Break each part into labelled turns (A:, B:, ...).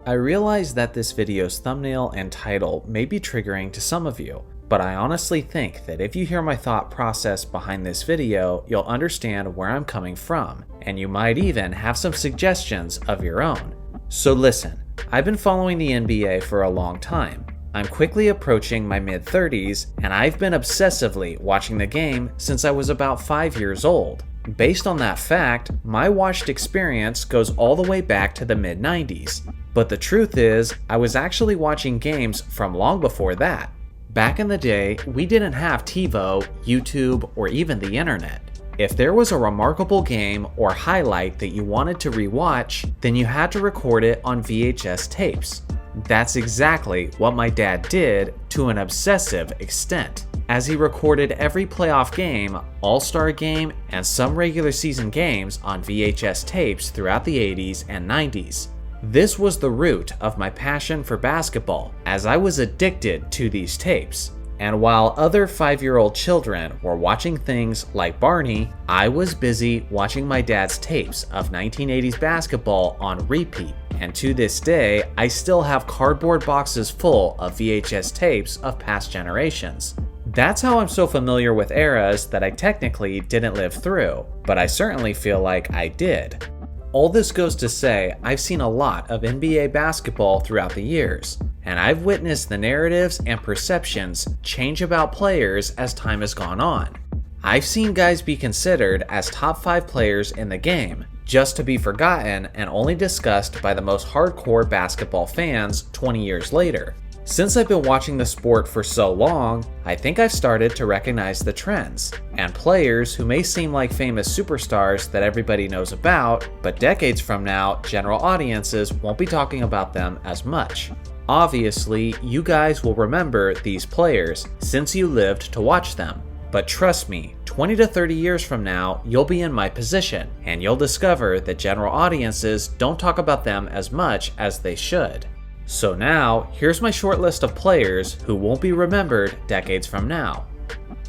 A: I realize that this video's thumbnail and title may be triggering to some of you, but I honestly think that if you hear my thought process behind this video, you'll understand where I'm coming from, and you might even have some suggestions of your own. So listen, I've been following the NBA for a long time. I'm quickly approaching my mid-30s, and I've been obsessively watching the game since I was about 5 years old. Based on that fact, my watched experience goes all the way back to the mid-90s. But the truth is, I was actually watching games from long before that. Back in the day, we didn't have TiVo, YouTube, or even the internet. If there was a remarkable game or highlight that you wanted to rewatch, then you had to record it on VHS tapes. That's exactly what my dad did to an obsessive extent, as he recorded every playoff game, all-star game, and some regular season games on VHS tapes throughout the 80s and 90s. This was the root of my passion for basketball, as I was addicted to these tapes. And while other 5-year-old children were watching things like Barney, I was busy watching my dad's tapes of 1980s basketball on repeat. And to this day, I still have cardboard boxes full of VHS tapes of past generations. That's how I'm so familiar with eras that I technically didn't live through, but I certainly feel like I did. All this goes to say, I've seen a lot of NBA basketball throughout the years, and I've witnessed the narratives and perceptions change about players as time has gone on. I've seen guys be considered as top 5 players in the game, just to be forgotten and only discussed by the most hardcore basketball fans 20 years later. Since I've been watching the sport for so long, I think I've started to recognize the trends, and players who may seem like famous superstars that everybody knows about, but decades from now, general audiences won't be talking about them as much. Obviously, you guys will remember these players since you lived to watch them. But trust me, 20 to 30 years from now, you'll be in my position, and you'll discover that general audiences don't talk about them as much as they should. So now, here's my short list of players who won't be remembered decades from now.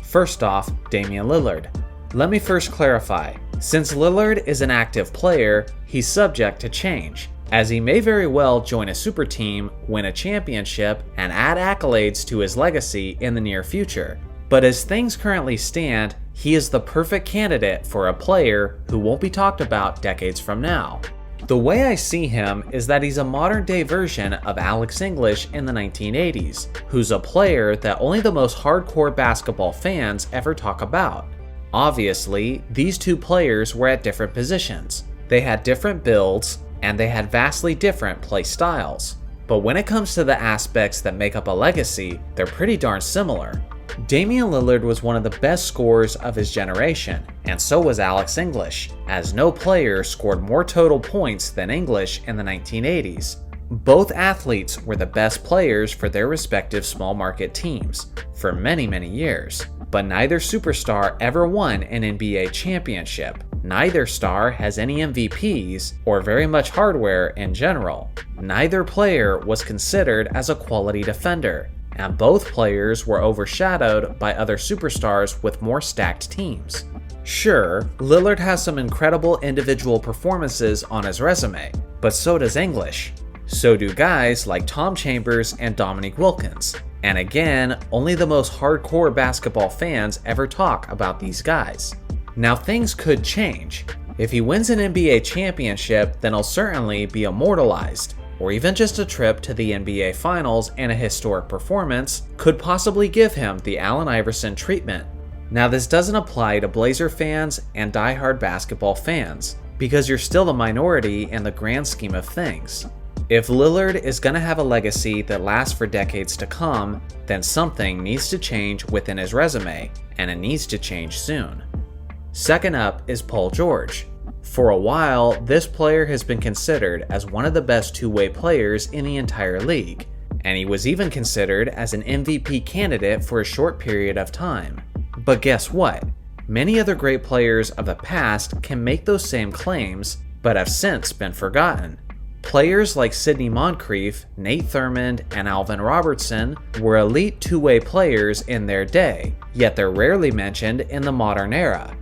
A: First off, Damian Lillard. Let me first clarify, since Lillard is an active player, he's subject to change, as he may very well join a super team, win a championship, and add accolades to his legacy in the near future. But as things currently stand, he is the perfect candidate for a player who won't be talked about decades from now. The way I see him is that he's a modern-day version of Alex English in the 1980s, who's a player that only the most hardcore basketball fans ever talk about. Obviously, these two players were at different positions. They had different builds, and they had vastly different play styles. But when it comes to the aspects that make up a legacy, they're pretty darn similar. Damian Lillard was one of the best scorers of his generation, and so was Alex English, as no player scored more total points than English in the 1980s. Both athletes were the best players for their respective small market teams for many, many years, but neither superstar ever won an NBA championship. Neither star has any MVPs or very much hardware in general. Neither player was considered as a quality defender, and both players were overshadowed by other superstars with more stacked teams. Sure, Lillard has some incredible individual performances on his resume, but so does English. So do guys like Tom Chambers and Dominique Wilkins. And again, only the most hardcore basketball fans ever talk about these guys. Now things could change. If he wins an NBA championship, then he'll certainly be immortalized. Or even just a trip to the NBA Finals and a historic performance could possibly give him the Allen Iverson treatment. Now this doesn't apply to Blazer fans and diehard basketball fans, because you're still the minority in the grand scheme of things. If Lillard is going to have a legacy that lasts for decades to come, then something needs to change within his resume, and it needs to change soon. Second up is Paul George. For a while, this player has been considered as one of the best two-way players in the entire league, and he was even considered as an MVP candidate for a short period of time. But guess what? Many other great players of the past can make those same claims, but have since been forgotten. Players like Sidney Moncrief, Nate Thurmond, and Alvin Robertson were elite two-way players in their day, yet they're rarely mentioned in the modern era.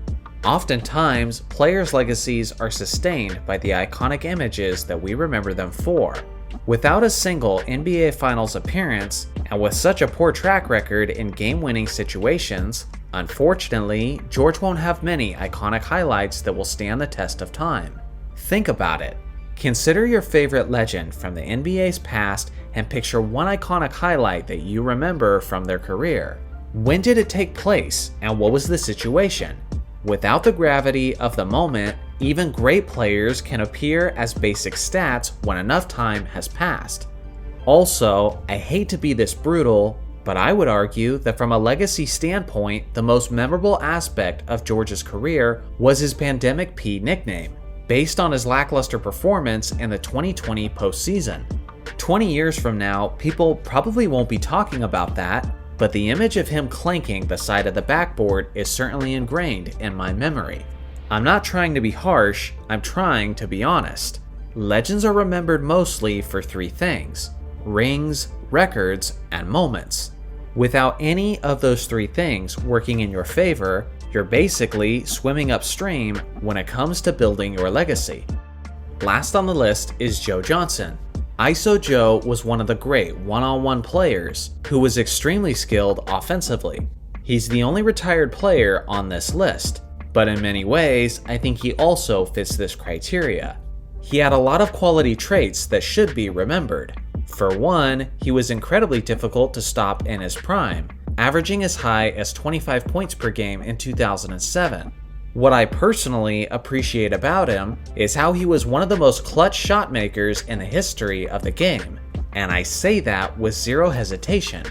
A: Oftentimes, players' legacies are sustained by the iconic images that we remember them for. Without a single NBA Finals appearance, and with such a poor track record in game-winning situations, unfortunately, George won't have many iconic highlights that will stand the test of time. Think about it. Consider your favorite legend from the NBA's past and picture one iconic highlight that you remember from their career. When did it take place, and what was the situation? Without the gravity of the moment, even great players can appear as basic stats when enough time has passed. Also, I hate to be this brutal, but I would argue that from a legacy standpoint, the most memorable aspect of George's career was his Pandemic P nickname, based on his lackluster performance in the 2020 postseason. 20 years from now, people probably won't be talking about that, but the image of him clanking the side of the backboard is certainly ingrained in my memory. I'm not trying to be harsh, I'm trying to be honest. Legends are remembered mostly for three things: rings, records, and moments. Without any of those three things working in your favor, you're basically swimming upstream when it comes to building your legacy. Last on the list is Joe Johnson. ISO Joe was one of the great one-on-one players who was extremely skilled offensively. He's the only retired player on this list, but in many ways, I think he also fits this criteria. He had a lot of quality traits that should be remembered. For one, he was incredibly difficult to stop in his prime, averaging as high as 25 points per game in 2007. What I personally appreciate about him is how he was one of the most clutch shot makers in the history of the game, and I say that with zero hesitation.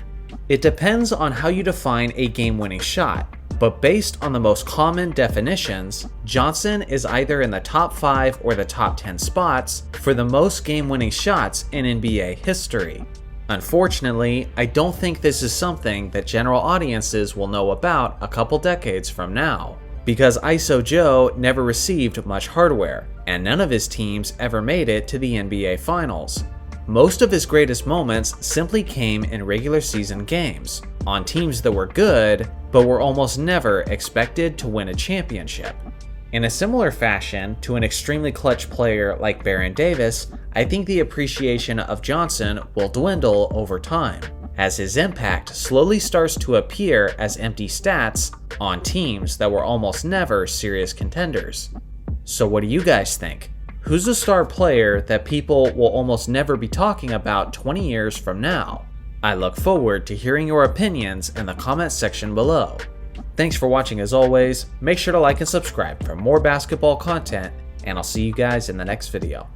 A: It depends on how you define a game-winning shot, but based on the most common definitions, Johnson is either in the top 5 or the top 10 spots for the most game-winning shots in NBA history. Unfortunately, I don't think this is something that general audiences will know about a couple decades from now, because ISO Joe never received much hardware, and none of his teams ever made it to the NBA Finals. Most of his greatest moments simply came in regular season games, on teams that were good, but were almost never expected to win a championship. In a similar fashion to an extremely clutch player like Baron Davis, I think the appreciation of Johnson will dwindle over time, as his impact slowly starts to appear as empty stats on teams that were almost never serious contenders. So what do you guys think? Who's a star player that people will almost never be talking about 20 years from now? I look forward to hearing your opinions in the comments section below. Thanks for watching as always, make sure to like and subscribe for more basketball content, and I'll see you guys in the next video.